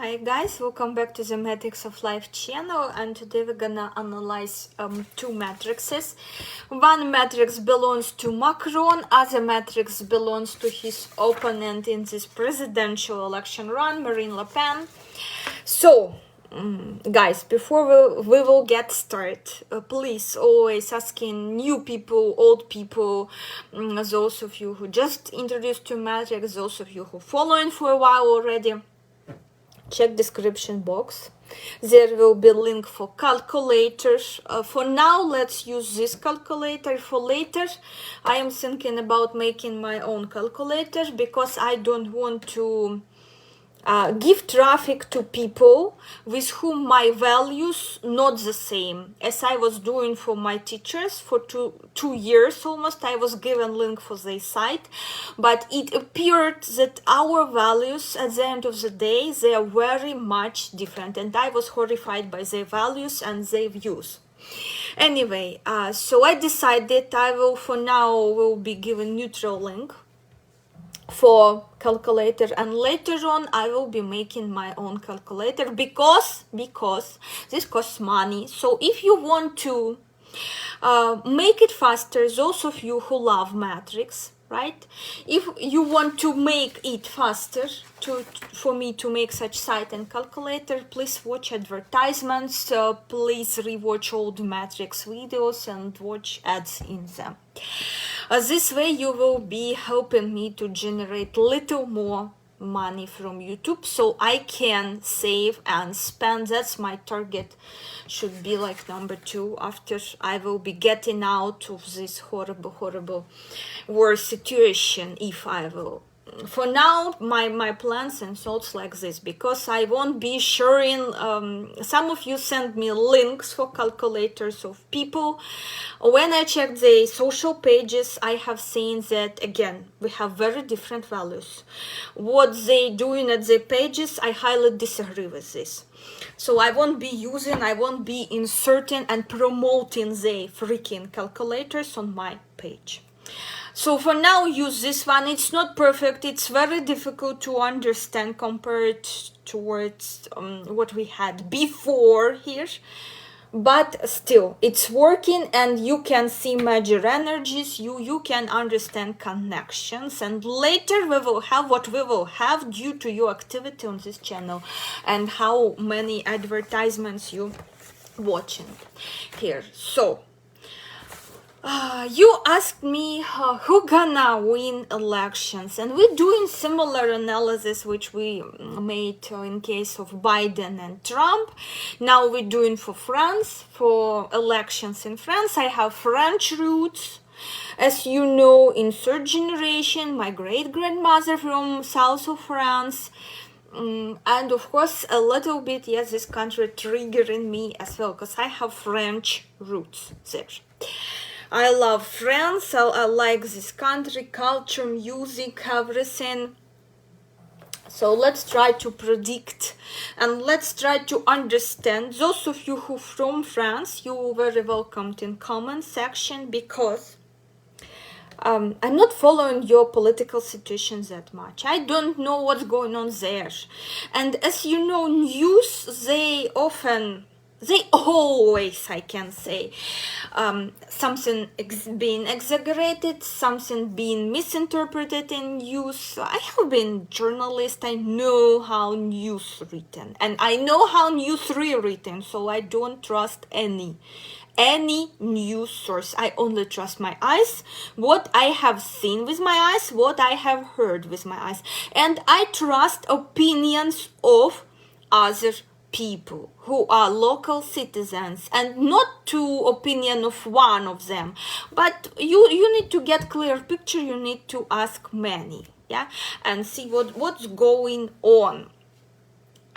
Hi guys, welcome back to the Matrix of Life channel, and today we're gonna analyze two matrices. One matrix belongs to Macron, other matrix belongs to his opponent in this presidential election run, Marine Le Pen. So guys, before we will get started, please always asking new people, old people, those of you who just introduced to matrix, those of you who following for a while already, check description box. There will be link for calculators. For now, let's use this calculator. For later, I am thinking about making my own calculator because I don't want to give traffic to people with whom my values not the same, as I was doing for my teachers for two years almost. I was given link for their site, but it appeared that our values at the end of the day, they are very much different, and I was horrified by their values and their views. Anyway, so I decided I will for now will be given neutral link for calculator, and later on I will be making my own calculator because this costs money. So if you want to make it faster, those of you who love matrix, right, if you want to make it faster for me to make such site and calculator, please watch advertisements, please rewatch old matrix videos and watch ads in them. This way you will be helping me to generate little more money from YouTube, so I can save and spend. That's my target, should be like number 2 after I will be getting out of this horrible war situation. If I will, for now, my plans and thoughts like this, because I won't be sharing. Some of you send me links for calculators of people. When I check the social pages, I have seen that again we have very different values. What they doing at the pages, I highly disagree with this. So I won't be inserting and promoting the freaking calculators on my page. So for now, use this one. It's not perfect. It's very difficult to understand compared towards what we had before here. But still, it's working, and you can see major energies. You can understand connections. And later we will have what we will have due to your activity on this channel and how many advertisements you watching here. So you asked me who gonna win elections, and we're doing similar analysis which we made in case of Biden and Trump. Now we're doing for France, for elections in France. I have French roots, as you know, in third generation, my great-grandmother from south of France. And of course a little bit, yes, this country triggering me as well, because I have French roots there. I love France. I like this country, culture, music, everything. So let's try to predict and let's try to understand. Those of you who from France, you are very welcomed in comment section, because I'm not following your political situations that much. I don't know what's going on there. And as you know, news, they always, I can say, something being exaggerated, something being misinterpreted in news. I have been a journalist. I know how news written, and I know how news rewritten, so I don't trust any news source. I only trust my eyes, what I have seen with my eyes, what I have heard with my eyes, and I trust opinions of other people who are local citizens, and not to opinion of one of them, but you need to get clear picture. You need to ask many, yeah, and see what's going on.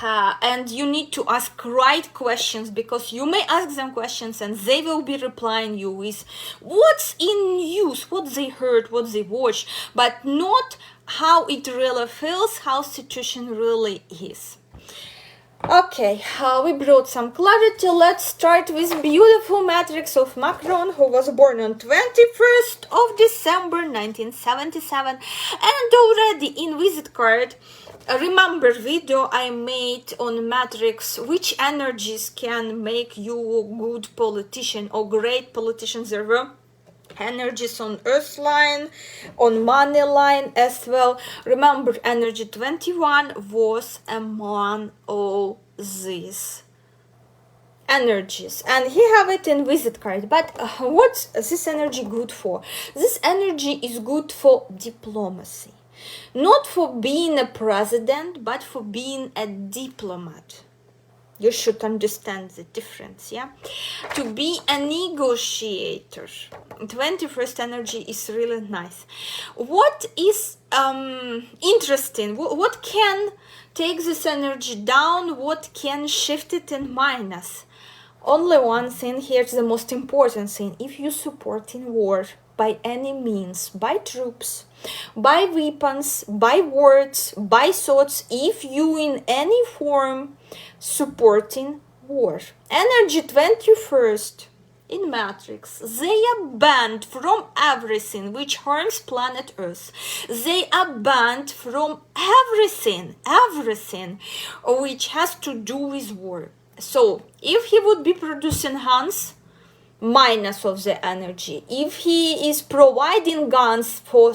And you need to ask right questions, because you may ask them questions and they will be replying you with what's in news, what they heard, what they watched, but not how it really feels, how situation really is. Okay, we brought some clarity. Let's start with beautiful matrix of Macron, who was born on 21st of December 1977, and already in visit card remember video I made on matrix, which energies can make you a good politician or great politicians. There were energies on earth line, on money line as well. Remember, energy 21 was among all these energies, and he have it in visit card. But what's this energy good for? This energy is good for diplomacy, not for being a president, but for being a diplomat. You should understand the difference, yeah? To be a negotiator. 21st energy is really nice. What is interesting? What can take this energy down? What can shift it in minus? Only one thing here is the most important thing. If you support in war by any means, by troops, by weapons, by words, by thoughts, if you in any form supporting war. Energy 21st in matrix, they are banned from everything which harms planet Earth. They are banned from everything which has to do with war. So if he would be producing guns, minus of the energy. If he is providing guns for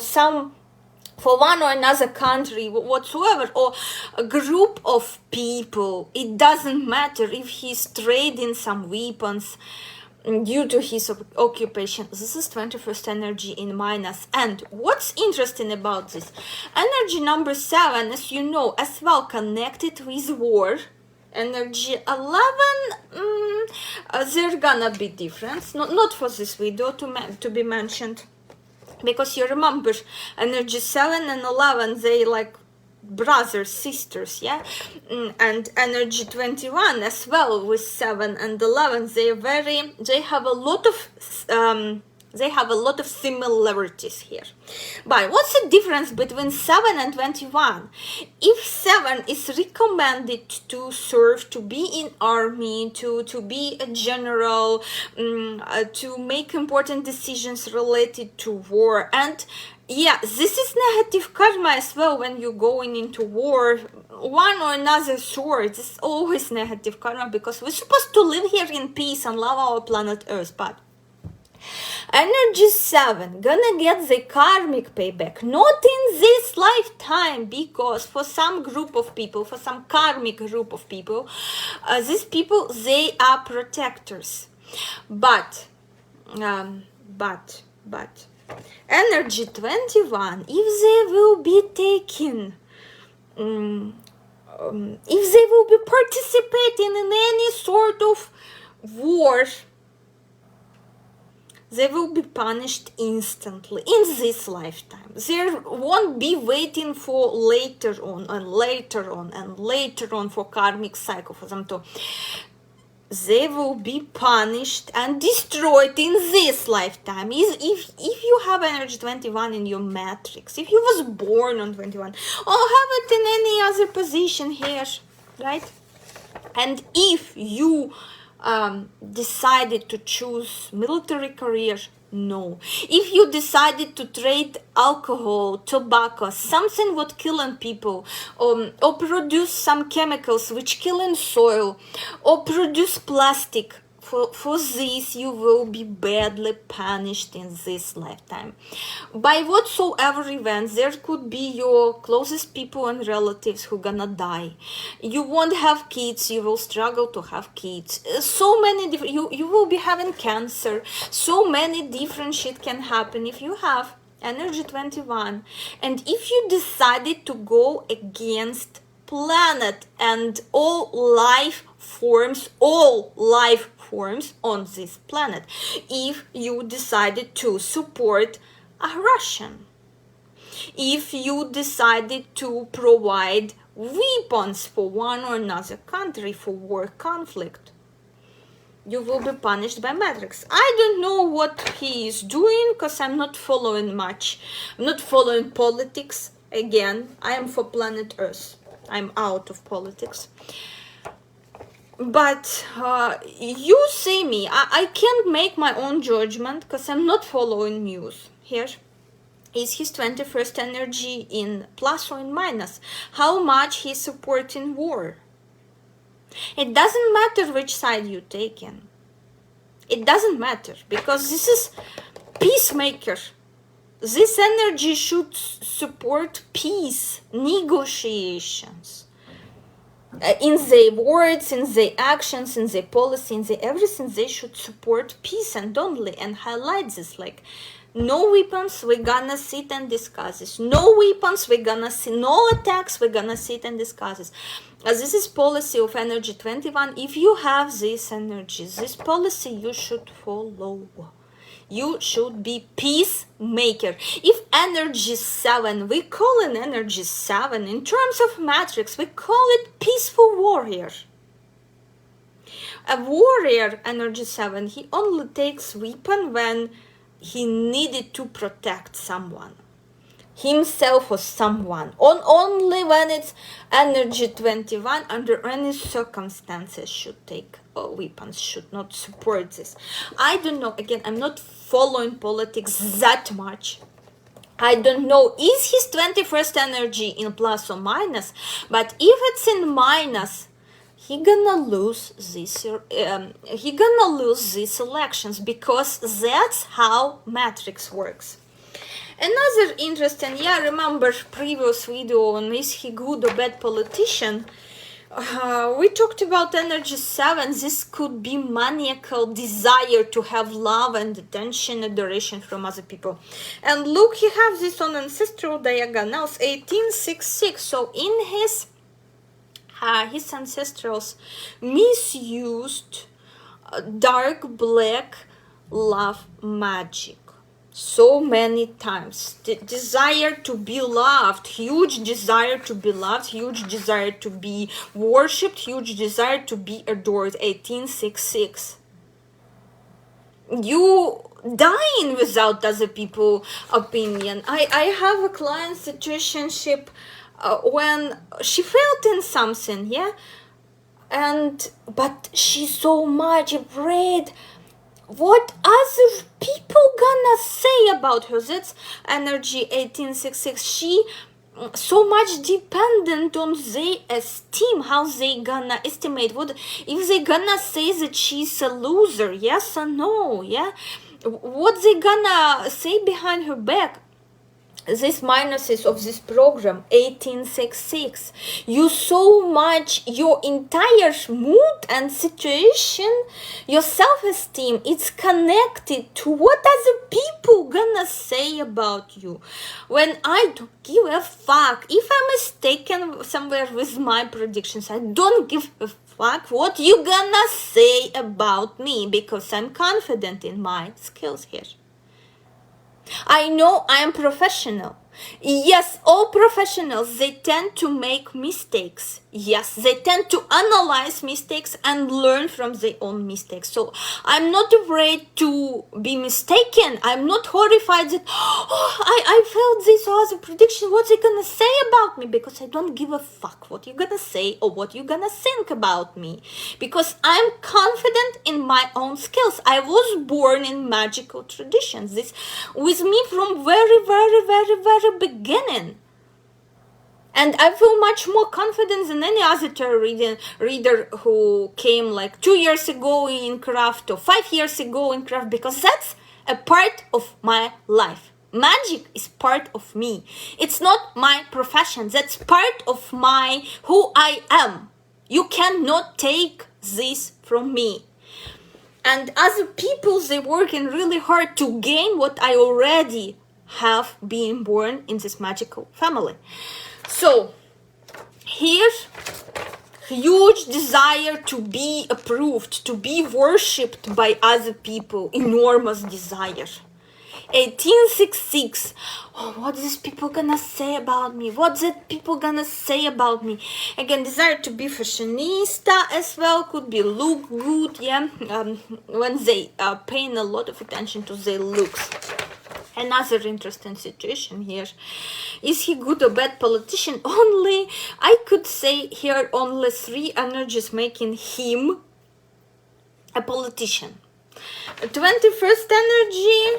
one or another country whatsoever, or a group of people, it doesn't matter if he's trading some weapons due to his occupation. This is 21st energy in minus. And what's interesting about this energy number 7, as you know, as well connected with war. Energy 11, there gonna be difference, not for this video to be mentioned, because you remember energy 7 and 11, they like brothers, sisters, yeah? And energy 21 as well with 7 and 11, they have a lot of similarities here. But what's the difference between 7 and 21? If 7 is recommended to serve, to be in army, to be a general, to make important decisions related to war, and yeah, this is negative karma as well. When you're going into war, one or another sort, it's always negative karma, because we're supposed to live here in peace and love our planet Earth. But energy 7 gonna get the karmic payback, not in this lifetime, because for some group of people, for some karmic group of people, these people, they are protectors. But energy 21, if they will be taking, if they will be participating in any sort of war, they will be punished instantly in this lifetime. There won't be waiting for later on and later on and later on for karmic cycle for them to. They will be punished and destroyed in this lifetime. If you have energy 21 in your matrix, if you was born on 21, or have it in any other position here, right? And if you decided to choose military career, no. If you decided to trade alcohol, tobacco, something what killing people, or produce some chemicals which killing soil, or produce plastic, for this you will be badly punished in this lifetime. By whatsoever events, there could be your closest people and relatives who gonna die. You won't have kids, you will struggle to have kids. So many different, you will be having cancer. So many different shit can happen if you have energy 21. And if you decided to go against planet and all life forms on this planet, if you decided to support a Russian, if you decided to provide weapons for one or another country for war conflict, you will be punished by matrix. I don't know what he is doing, because I'm not following much. I'm not following politics. Again, I am for planet Earth. I'm out of politics. But you see me, I can't make my own judgment, because I'm not following news here. Is his 21st energy in plus or in minus? How much he's supporting war? It doesn't matter which side you take in. It doesn't matter, because this is peacemaker. This energy should support peace, negotiations. In their words, in their actions, in their policy, in their everything, they should support peace and only, and highlight this, like, no weapons, we're gonna sit and discuss this. No weapons, we're gonna see, no attacks, we're gonna sit and discuss this. As this is policy of energy 21, if you have this energy, this policy you should follow. You should be peacemaker. If energy 7, we call it energy 7, in terms of matrix, we call it peaceful warrior. A warrior, energy 7, he only takes weapon when he needed to protect someone, himself or someone. Only when it's energy 21, under any circumstances, should take weapons, should not support this. I don't know, again, I'm not following politics that much. I don't know, is his 21st energy in plus or minus, but if it's in minus, he gonna lose these elections, because that's how matrix works. Another interesting, remember previous video on is he good or bad politician? We talked about energy 7. This could be maniacal desire to have love and attention, adoration from other people. And look, he has this on ancestral diagonals 1866. So in his ancestrals misused dark black love magic so many times. The desire to be loved, huge desire to be loved, huge desire to be worshipped, huge desire to be adored. 1866. You dying without other people's opinion. I have a client situationship when she felt in something, but she's so much afraid what other people gonna say about her. That's energy 1866. She so much dependent on their esteem, how they gonna estimate, what if they gonna say that she's a loser, yes or no, what they gonna say behind her back. This minuses of this program 1866, you so much, your entire mood and situation, your self-esteem, it's connected to what other people gonna say about you. When I don't give a fuck if I'm mistaken somewhere with my predictions, I don't give a fuck what you gonna say about me, because I'm confident in my skills here. I know I am professional. Yes, all professionals, they tend to make mistakes. Yes, they tend to analyze mistakes and learn from their own mistakes. So I'm not afraid to be mistaken. I'm not horrified that, I felt this other prediction. What's it gonna say about me? Because I don't give a fuck what you're gonna say or what you're gonna think about me. Because I'm confident in my own skills. I was born in magical traditions. This with me from very, very, very, very beginning. And I feel much more confident than any other tarot reader who came like 2 years ago in craft or 5 years ago in craft, because that's a part of my life. Magic is part of me. It's not my profession. That's part of my who I am. You cannot take this from me. And other people, they working really hard to gain what I already have been born in this magical family. So here, huge desire to be approved, to be worshipped by other people, enormous desire. 1866. What is people gonna say about me? What's that people gonna say about me? Again, desire to be fashionista as well, could be look good, when they are paying a lot of attention to their looks. Another interesting situation here. Is he good or bad politician? Only, I could say here, only 3 energies making him a politician. 21st energy,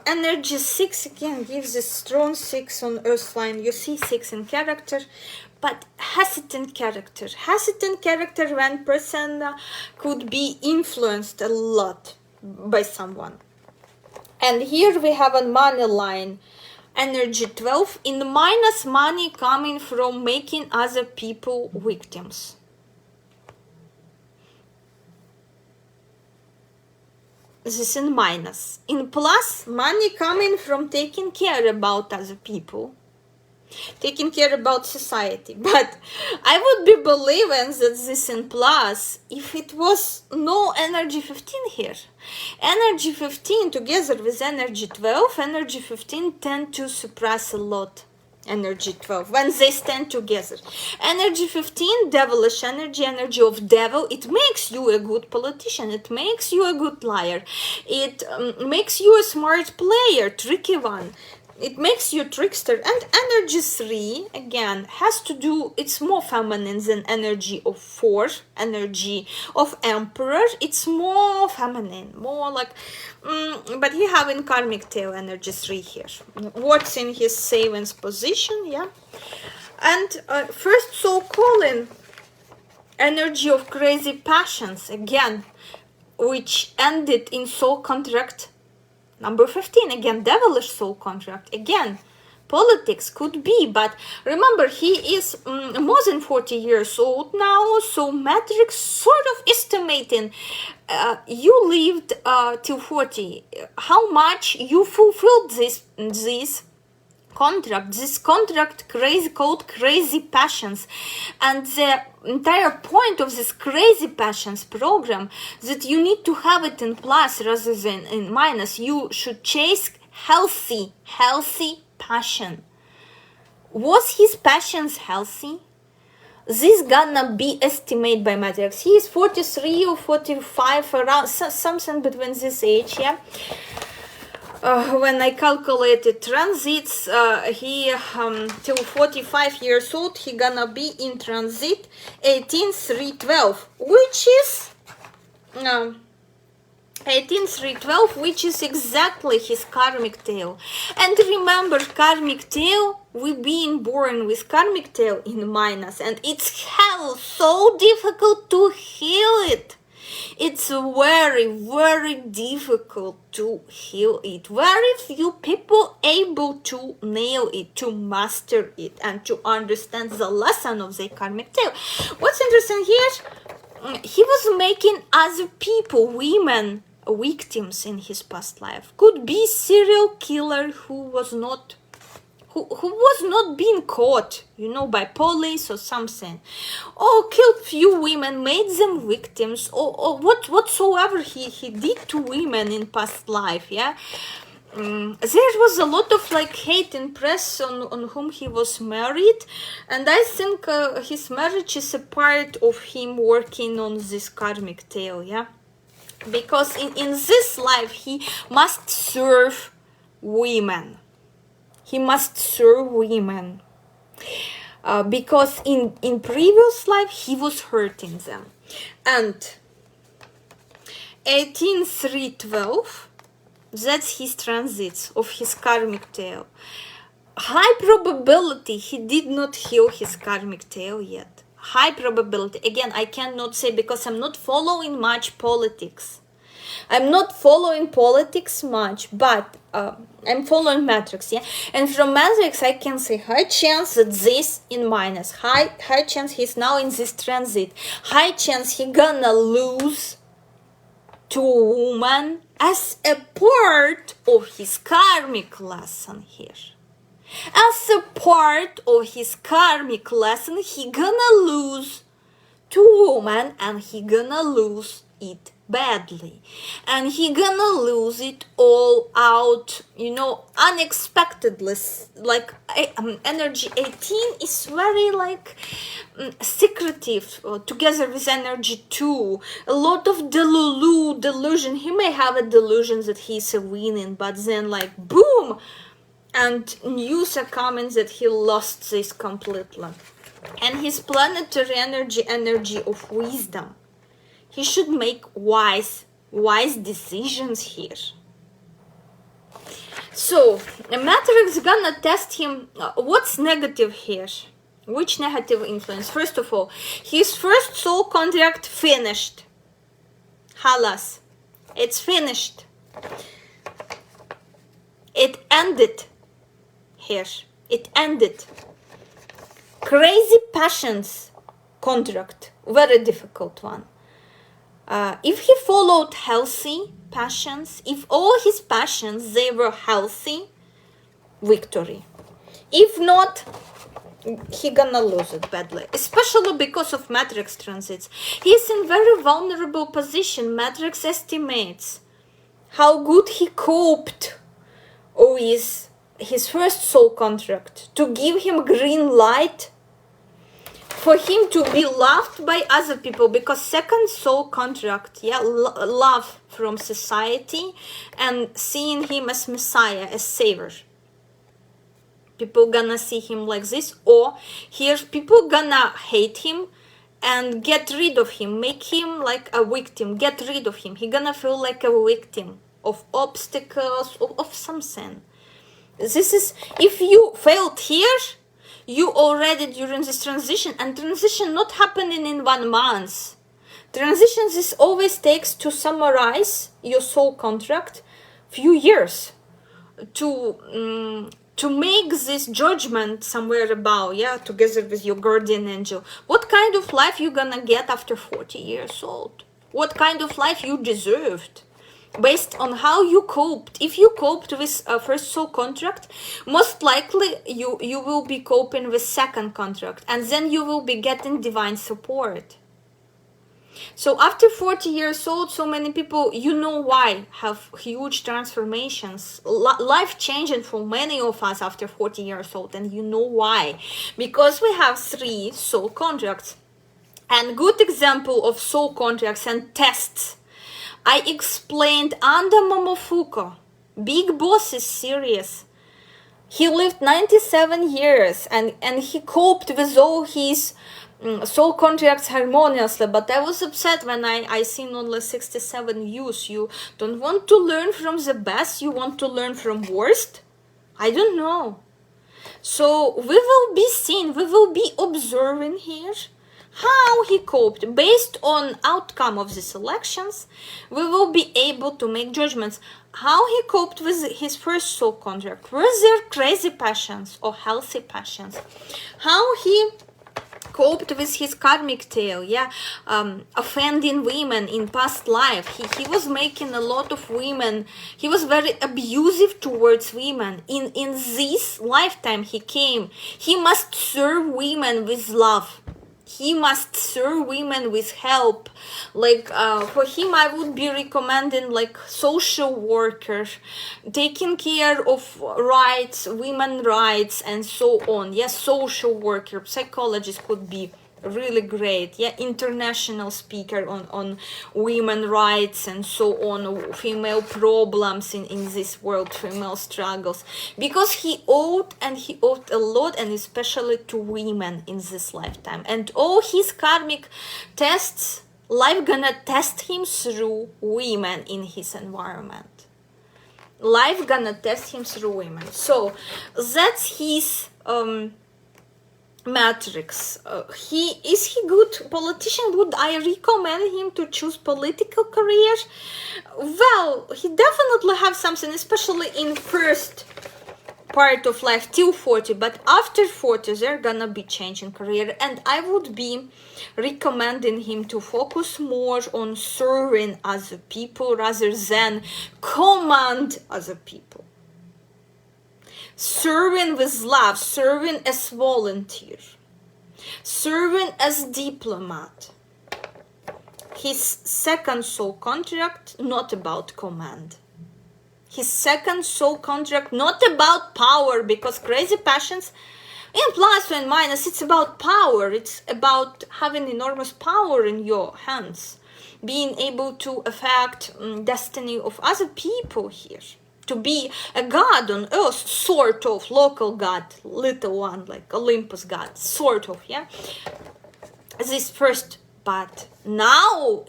energy 6 again gives a strong 6 on earth line. You see 6 in character, but hesitant character. Hesitant character when person could be influenced a lot by someone. And here we have a money line, energy 12, in minus, money coming from making other people victims. This is in minus. In plus, money coming from taking care about other people, taking care about society. But I would be believing that this in plus if it was no energy 15 here. Energy 15 together with energy 12, energy 15 tend to suppress a lot energy 12 when they stand together. Energy 15, devilish energy, energy of devil, it makes you a good politician, it makes you a good liar, it makes you a smart player, tricky one, it makes you trickster. And energy 3 again has to do, it's more feminine than energy of 4, energy of emperor, it's more feminine, more like but he have in karmic tail energy 3 here. What's in his savings position, yeah. And first soul calling, energy of crazy passions again, which ended in soul contract number 15, again devilish soul contract, again politics could be. But remember, he is more than 40 years old now, so matrix sort of estimating you lived till 40, how much you fulfilled this contract crazy called crazy passions. And the entire point of this crazy passions program, that you need to have it in plus rather than in minus. You should chase healthy passion. Was his passions healthy? This gonna be estimated by matrix. He is 43 or 45, around something between this age, yeah. When I calculated transits, he till 45 years old, he gonna be in transit 18-3-12, which is 18-3-12, which is exactly his karmic tail. And remember, karmic tail, we being born with karmic tail in minus, and it's hell so difficult to heal it. It's very difficult to heal it. Very few people able to nail it, to master it, and to understand the lesson of their karmic tail. What's interesting here, he was making other people, women, victims in his past life. Could be serial killer who was not being caught, you know, by police or something, or killed few women, made them victims, or whatsoever he did to women in past life, yeah. There was a lot of like hate in press on whom he was married, and I think his marriage is a part of him working on this karmic tail, yeah, because in this life he must serve women. He must serve women because in previous life he was hurting them. And 18-3-12, that's his transits of his karmic tail. High probability he did not heal his karmic tail yet. High probability. Again, I cannot say because I'm not following much politics. I'm not following politics much, but I'm following matrix, yeah. And from matrix, I can say high chance that this in minus, high chance he's now in this transit, high chance he gonna lose to a woman as a part of his karmic lesson here. As a part of his karmic lesson, he gonna lose to a woman, and he gonna lose it badly, and he gonna lose it all out, you know, unexpectedly. Like energy 18 is very like secretive, together with energy 2, a lot of delusion. He may have a delusion that he's a winning, but then like boom, and news are coming that he lost this completely. And his planetary energy of wisdom, he should make wise decisions here. So, a matrix gonna test him. What's negative here? Which negative influence? First of all, his first soul contract finished. Halas. It's finished. It ended here. It ended. Crazy passions contract. Very difficult one. If he followed healthy passions, if all his passions, they were healthy, victory. If not, he gonna lose it badly, especially because of matrix transits. He's in very vulnerable position. Matrix estimates how good he coped with his first soul contract to give him green light for him to be loved by other people, because second soul contract, love from society and seeing him as Messiah, as savior. People gonna see him like this, or here people gonna hate him and get rid of him, make him like a victim, get rid of him. He gonna feel like a victim of obstacles, of something. This is, if you failed here, you already during this transition, and transition not happening in 1 month. Transition, this always takes, to summarize your soul contract, few years to make this judgment somewhere about, together with your guardian angel. What kind of life you gonna get after 40 years old? What kind of life you deserved? Based on how you coped. If you coped with a first soul contract, most likely you will be coping with second contract, and then you will be getting divine support. So after 40 years old, so many people, you know why, have huge transformations, life changing for many of us after 40 years old, and you know why. Because we have 3 soul contracts. And good example of soul contracts and tests I explained under Momofuku. Big Boss is serious. He lived 97 years and he coped with all his soul contracts harmoniously, but I was upset when I seen only 67 views. You don't want to learn from the best, you want to learn from worst? I don't know. So we will be seeing, we will be observing here how he coped. Based on outcome of these elections, we will be able to make judgments how he coped with his first soul contract. Were there crazy passions or healthy passions? How he coped with his karmic tale, offending women in past life. He was making a lot of women, he was very abusive towards women. In this lifetime he must serve women with love. He must serve women with help. Like for him, I would be recommending like social worker, taking care of rights, women rights, and so on. Yes, social worker, psychologist could be really great. International speaker on women rights and so on, female problems in this world, female struggles, because he owed a lot, and especially to women in this lifetime. And all his karmic tests, life gonna test him through women in his environment. Life gonna test him through women. So that's his matrix. Is he good politician? Would I recommend him to choose political career? Well, he definitely have something, especially in first part of life till 40, but after 40 they're gonna be changing career, and I would be recommending him to focus more on serving other people rather than command other people. Serving with love, serving as volunteer, serving as diplomat. His second soul contract, not about command. His second soul contract, not about power, because crazy passions, in plus or in minus, it's about power. It's about having enormous power in your hands, being able to affect destiny of other people here. To be a god on earth, sort of, local god, little one, like Olympus god, sort of, This first, but now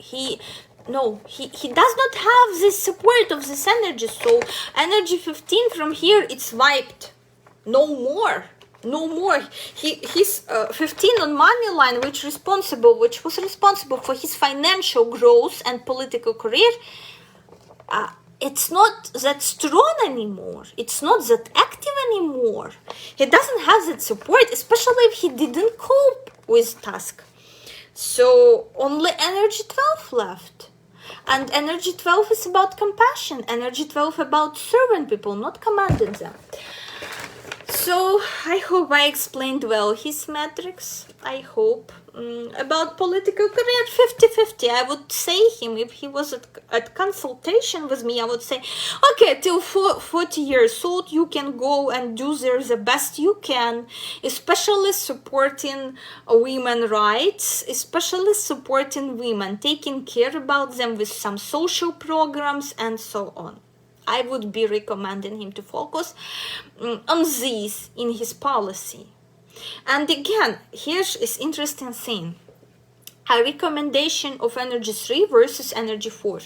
no, he does not have this support of this energy. So energy 15 from here, it's wiped. No more. No more. He's 15 on money line, which was responsible for his financial growth and political career. It's not that strong anymore. It's not that active anymore. He doesn't have that support, especially if he didn't cope with task. So only energy 12 left. And energy 12 is about compassion. Energy 12 about serving people, not commanding them. So I hope I explained well his matrix. I hope. About political career, 50-50. I would say him, if he was at consultation with me, I would say, okay, till 40 years old, you can go and do there the best you can, especially supporting women rights, especially supporting women, taking care about them with some social programs and so on. I would be recommending him to focus on this in his policy. And again, here's is interesting thing. A recommendation of energy 3 versus energy 4.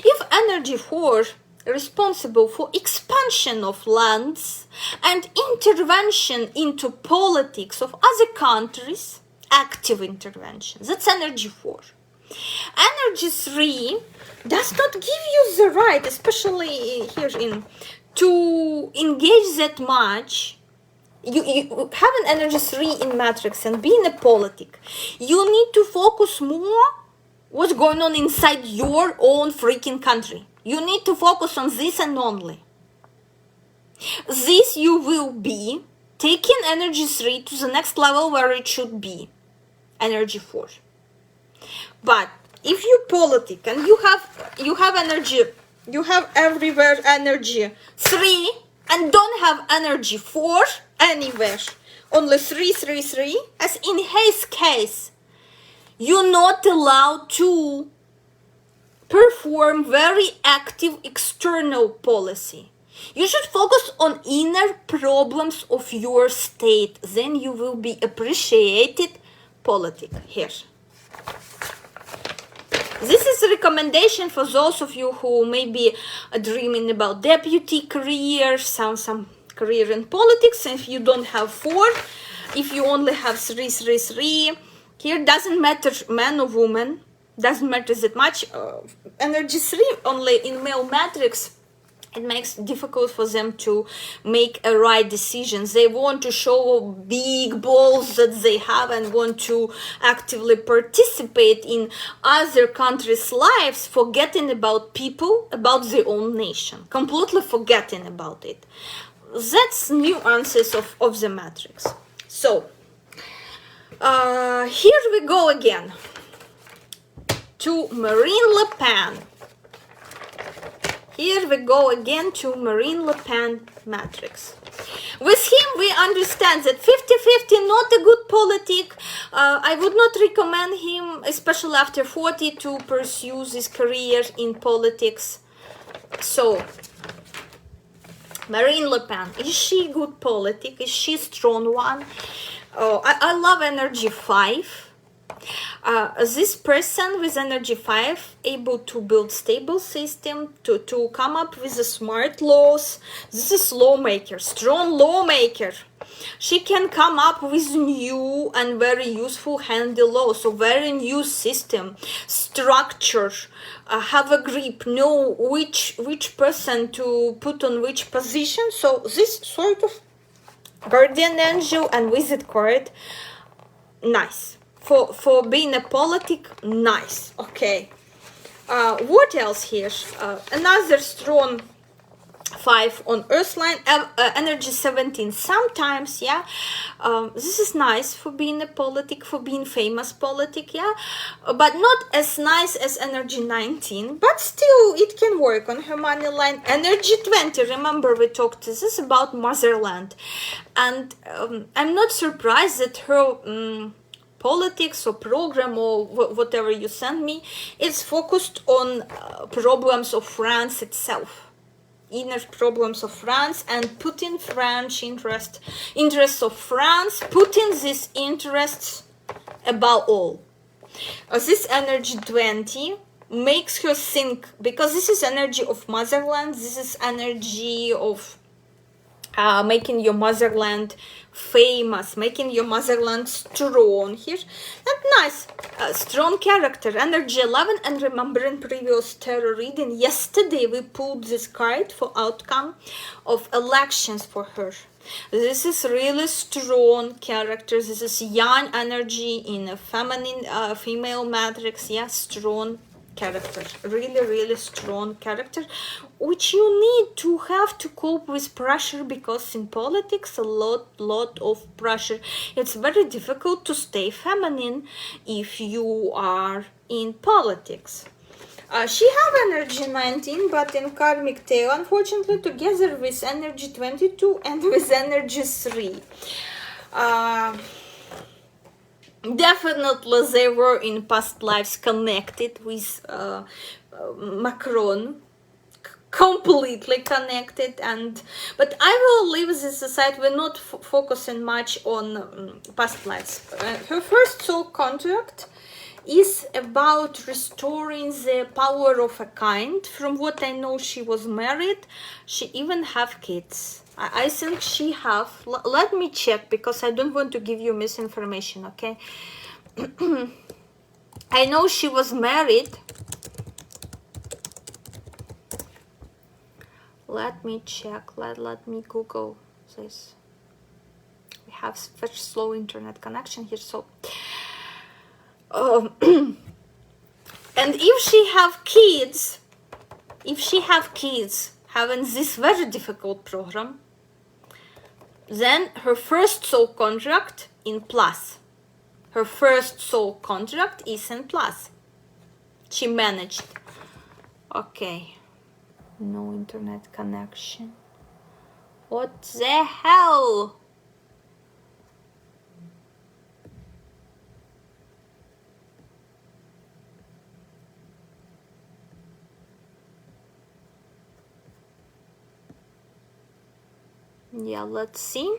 If energy 4 responsible for expansion of lands and intervention into politics of other countries, active intervention, that's energy 4. Energy 3 does not give you the right, especially here to engage that much. You have an energy 3 in matrix and be in a politic. You need to focus more what's going on inside your own freaking country. You need to focus on this and only. This you will be taking energy 3 to the next level where it should be. Energy 4. But if you politic and you have energy, you have everywhere energy 3 and don't have energy 4 anywhere, only 3, as in his case, you're not allowed to perform very active external policy. You should focus on inner problems of your state, then you will be appreciated politic here. This is a recommendation for those of you who may be dreaming about deputy career, some career in politics. If you don't have 4, if you only have 3, here doesn't matter man or woman, doesn't matter that much. Energy 3 only in male matrix, it makes it difficult for them to make a right decisions. They want to show big balls that they have and want to actively participate in other countries' lives, forgetting about people, about their own nation, completely forgetting about it. That's nuances of the matrix. So here we go again to Marine Le Pen. Here we go again to Marine Le Pen matrix. With him, we understand that 50-50 not a good politic. I would not recommend him, especially after 40, to pursue this career in politics. So, Marine Le Pen, is she a good politic? Is she a strong one? I love energy 5. This person with energy 5 able to build stable system, to come up with the smart laws. This is lawmaker, strong lawmaker. She can come up with new and very useful handy laws, so very new system, structure, have a grip, know which person to put on which position. So this sort of guardian angel and wizard card, nice. For being a politic, nice. Okay. What else here? Another strong 5 on earth line, energy 17 sometimes, yeah. This is nice for being a politic, for being famous politic, yeah. But not as nice as energy 19, but still it can work on her money line. Energy 20, remember we talked this is about motherland. And I'm not surprised that her politics or program or whatever you send me is focused on problems of France itself, inner problems of France, and putting French interests of France, putting these interests above all. This energy 20 makes her think, because this is energy of motherland, this is energy of making your motherland famous, making your motherland strong here. And nice, strong character, energy 11. And remembering previous tarot reading yesterday, we pulled this card for outcome of elections for her. This is really strong character. This is yang energy in a feminine female matrix. Yeah, strong character, really strong character, which you need to have to cope with pressure, because in politics a lot of pressure. It's very difficult to stay feminine if you are in politics. She have energy 19, but in karmic tail, unfortunately, together with energy 22 and with energy 3. Definitely they were in past lives connected with Macron, completely connected. But I will leave this aside. We're not focusing much on past lives. Her first soul contract is about restoring the power of a kind. From what I know, she was married. She even have kids. I think she have. Let me check, because I don't want to give you misinformation, okay? I know she was married. Let me check. Let me Google this. We have such slow internet connection here, so... and if she have kids, having this very difficult program, then her first soul contract in plus. Her first soul contract is in plus. She managed. Okay. No internet connection. What the hell? Yeah, let's see.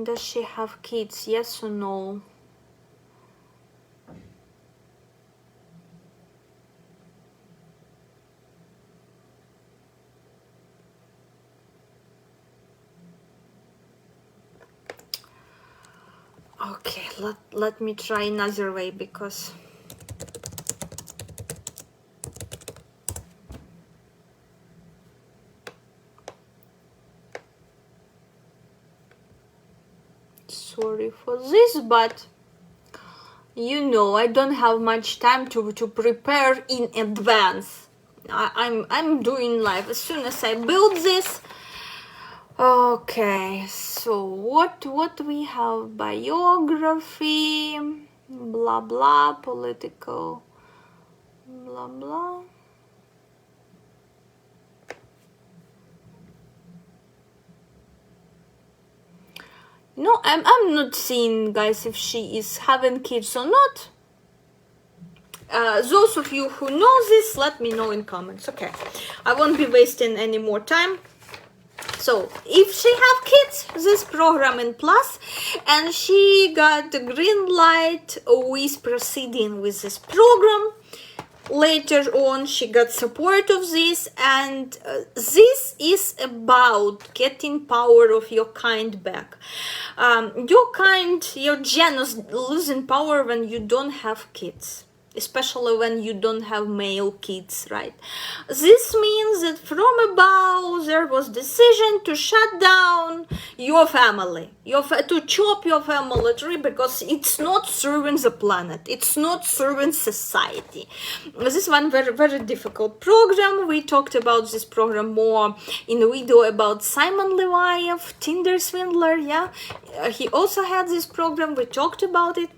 Does she have kids? Yes or no? Okay, let me try another way, because sorry for this, but you know, I don't have much time to prepare in advance. I'm doing live as soon as I build this. Okay, so what we have? Biography, blah blah, political, blah blah. No, I'm not seeing, guys, if she is having kids or not. Those of you who know this, let me know in comments. Okay, I won't be wasting any more time. So if she have kids, this program in plus, and she got the green light with proceeding with this program. Later on, she got support of this, and this is about getting power of your kind back. Your genus losing power when you don't have kids, especially when you don't have male kids, right? This means that from above there was decision to shut down your family, to chop your family tree, because it's not serving the planet, it's not serving society. This is one very difficult program. We talked about this program more in a video about Simon Leviyev, Tinder swindler. Yeah, he also had this program. We talked about it.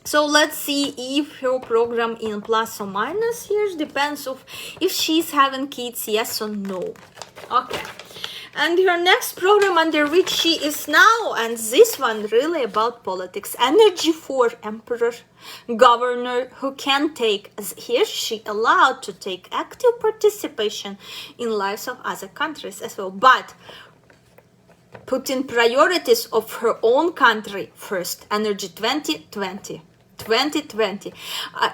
So let's see if her program in plus or minus here. Depends of if she's having kids, yes or no. Okay. And her next program under which she is now, and this one really about politics. Energy for Emperor, Governor, who can take, here she allowed to take active participation in lives of other countries as well. But putting priorities of her own country first. Energy 2020. 2020.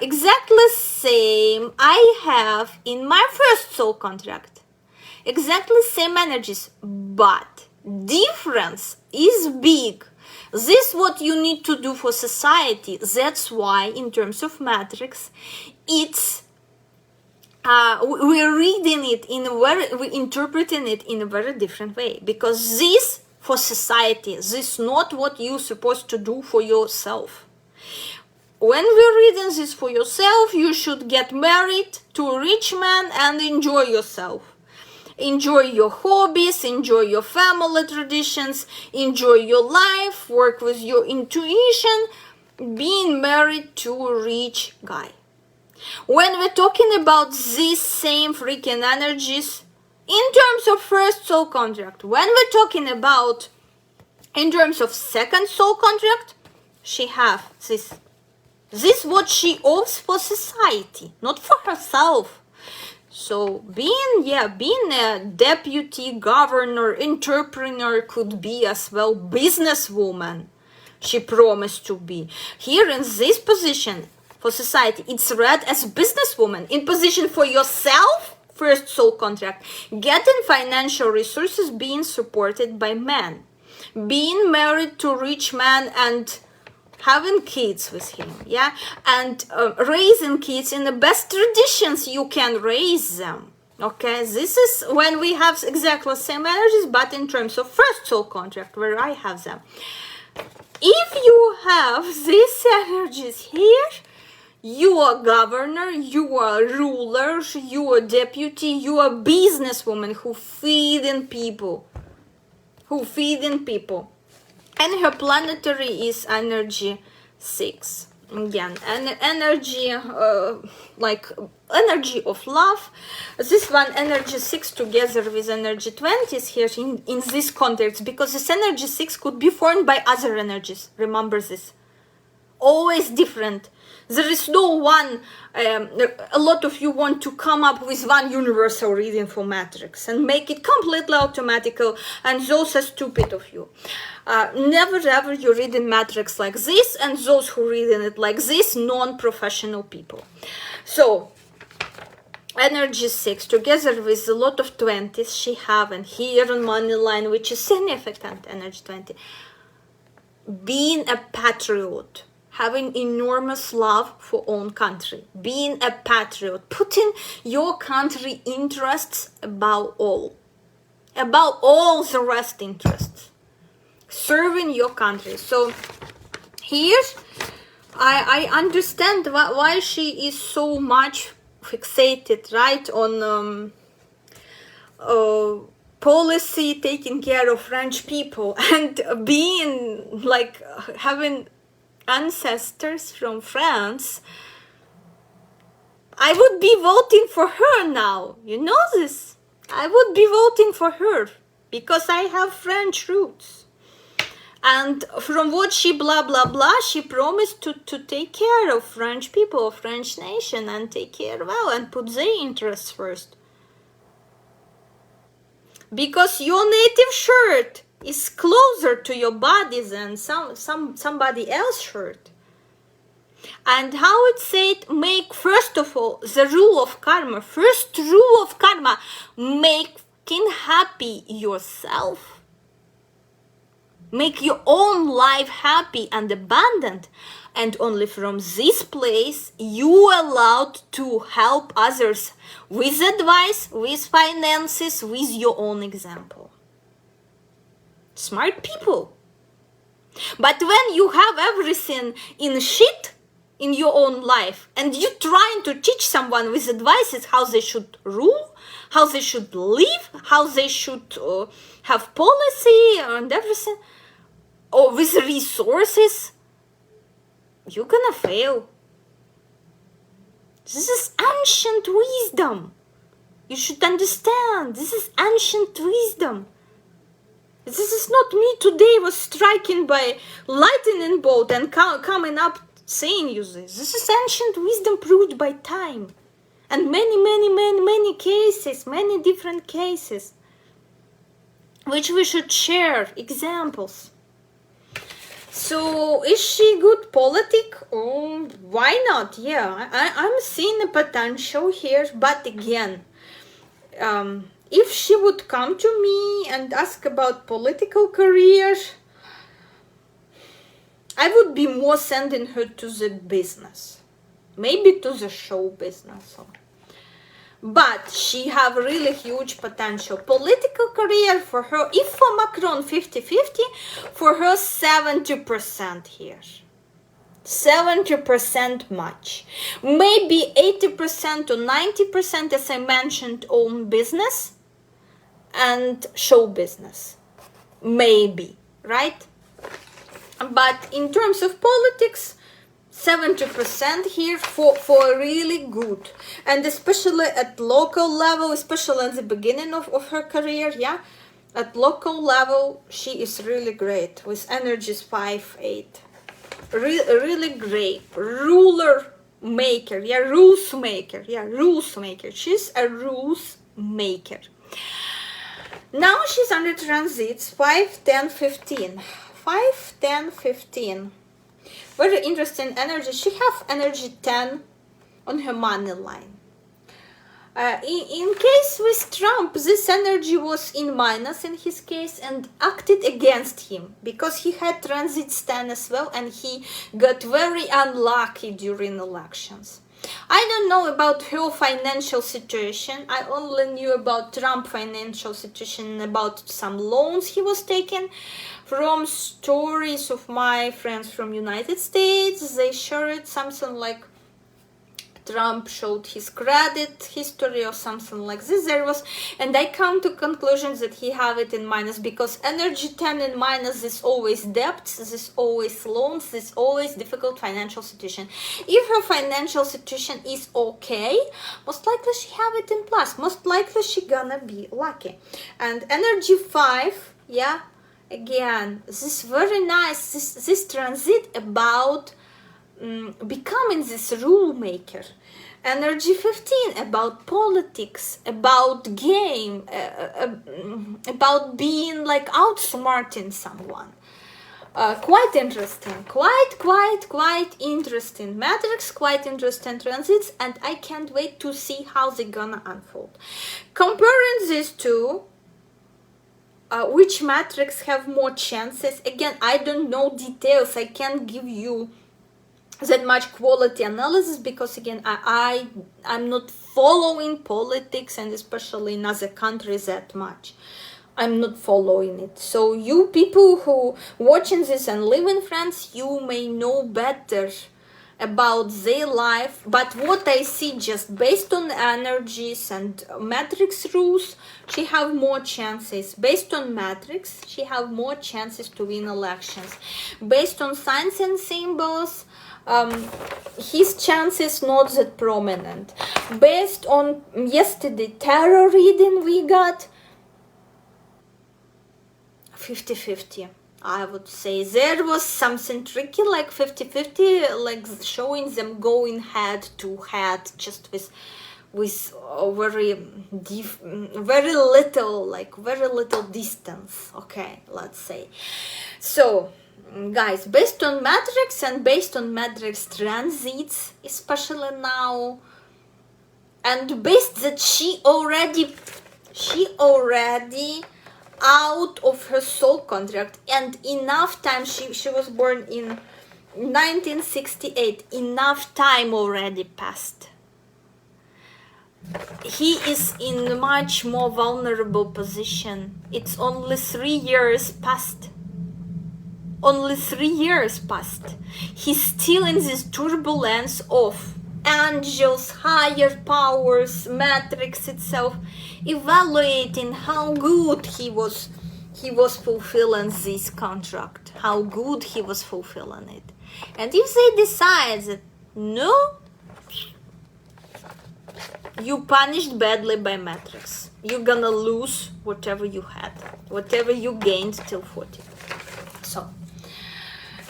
Exactly same I have in my first soul contract. Exactly same energies, but difference is big. This is what you need to do for society. That's why in terms of matrix, it's we're reading it in a we're interpreting it in a very different way, because this for society, this is not what you're supposed to do for yourself. When we're reading this for yourself, you should get married to a rich man and enjoy yourself. Enjoy your hobbies, enjoy your family traditions, enjoy your life, work with your intuition, being married to a rich guy. When we're talking about these same freaking energies, in terms of first soul contract, when we're talking about in terms of second soul contract, she have this. This is what she owes for society, not for herself. So being a deputy, governor, entrepreneur could be as well businesswoman. She promised to be. Here in this position for society, it's read as businesswoman. In position for yourself, first soul contract, getting financial resources, being supported by men, being married to a rich man and having kids with him, and raising kids in the best traditions you can raise them. Okay, this is when we have exactly the same energies, but in terms of first soul contract, where I have them. If you have these energies here, you are governor, you are ruler, you are deputy, you are businesswoman who feeding people. And her planetary is energy 6. Again, an energy like energy of love. This one, energy 6 together with energy 20 is here in this context, because this energy 6 could be formed by other energies. Remember this. Always different. There is no one, a lot of you want to come up with one universal reading for matrix and make it completely automatical, and those are stupid of you. Never ever you read in matrix like this, and those who read in it like this, non-professional people. So, energy 6 together with a lot of 20s she have, and here on money line, which is significant, energy 20. Being a patriot. Having enormous love for own country, being a patriot, putting your country interests above all the rest interests, serving your country. So here I understand why she is so much fixated, right, on policy, taking care of French people, and being like having ancestors from France. I would be voting for her now. You know this. I would be voting for her because I have French roots. And from what she blah blah blah, she promised to take care of French people, of French nation, and take care well and put their interests first. Because your native shirt is closer to your body than somebody else's shirt. And how it said, make first of all the rule of karma. First rule of karma, making happy yourself. Make your own life happy and abundant. And only from this place you are allowed to help others with advice, with finances, with your own example. Smart people. But when you have everything in shit in your own life, and you're trying to teach someone with advices how they should rule, how they should live, how they should have policy and everything, or with resources, you're gonna fail. This is ancient wisdom. You should understand. This is ancient wisdom. This is not me today was striking by lightning bolt and coming up saying you this. This is ancient wisdom proved by time. And many cases, many different cases. which we should share examples. So is she good politic? Oh, why not? Yeah, I'm seeing a potential here, but again, if she would come to me and ask about political career, I would be more sending her to the business, maybe to the show business. But she have really huge potential. Political career for her, if for Macron 50-50, for her 70% here. 70% much. Maybe 80% to 90%, as I mentioned, own business and show business. Maybe, right? But in terms of politics, 70% here for really good, and especially at local level, especially at the beginning of her career, yeah, at local level she is really great with energies 5-8, really great ruler maker, yeah, rules maker, yeah, rules maker. She's a rules maker. Now she's under transits 5, 10, 15. 5, 10, 15. Very interesting energy. She have energy 10 on her money line. In case with Trump, this energy was in minus in his case and acted against him because he had transit 10 as well, and he got very unlucky during elections. I don't know about her financial situation. I only knew about Trump's financial situation, about some loans he was taking. From stories of my friends from United States, they shared something like Trump showed his credit history or something like this. There was, and I come to conclusions that he have it in minus because energy 10 in minus is always debts, this is always loans, this is always difficult financial situation. If her financial situation is okay, most likely she have it in plus, most likely she gonna be lucky. And energy 5, yeah, again, this is very nice, this transit about becoming this rule maker. Energy 15 about politics, about game, about being like outsmarting someone. Quite interesting, quite interesting matrix, quite interesting transits, and I can't wait to see how they're gonna unfold. Comparing these two, which matrix have more chances? Again, I don't know details, I can't give you that much quality analysis because again I'm not following politics, and especially in other countries, that much. I'm not following it. So you people who watching this and live in France, you may know better about their life, but what I see just based on energies and matrix rules, she have more chances. Based on matrix, she have more chances to win elections. Based on signs and symbols, his chances not that prominent. Based on yesterday tarot reading we got 50-50. I would say there was something tricky like 50-50, like showing them going head to head just with very little distance, okay, let's say. So guys, based on matrix and based on matrix transits, especially now, and based that she already out of her soul contract, and enough time, she was born in 1968, enough time already passed. He is in a much more vulnerable position. It's only 3 years past. Only 3 years passed. He's still in this turbulence of angels, higher powers, matrix itself, evaluating how good he was fulfilling this contract, how good he was fulfilling it. And if they decide that no, you punished badly by matrix, you're gonna lose whatever you had, whatever you gained till 40. So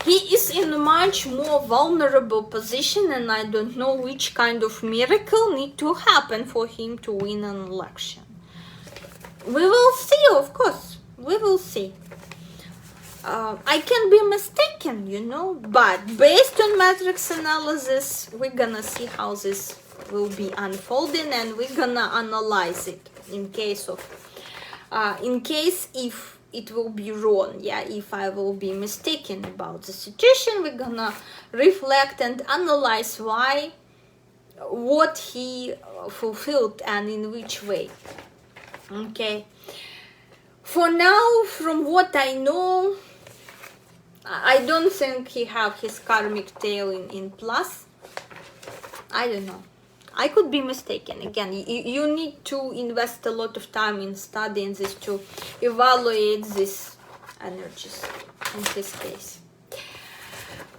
he is in a much more vulnerable position, and I don't know which kind of miracle need to happen for him to win an election. We will see, of course. We see. I can be mistaken, you know, but based on matrix analysis, we're gonna see how this will be unfolding, and we're gonna analyze it in case if it will be wrong, yeah, if I will be mistaken about the situation, we're gonna reflect and analyze what he fulfilled and in which way. Okay, for now, from what I know, I don't think he have his karmic tail in plus. I don't know. I could be mistaken. Again, you need to invest a lot of time in studying this to evaluate these energies in his case.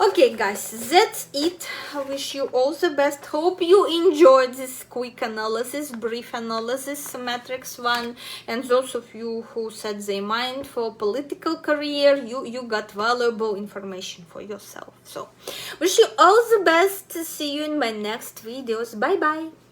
Okay, guys, that's it. I wish you all the best. Hope you enjoyed this quick analysis, brief analysis, matrix one, and those of you who set their mind for political career, you got valuable information for yourself. So, wish you all the best. See you in my next videos. Bye bye.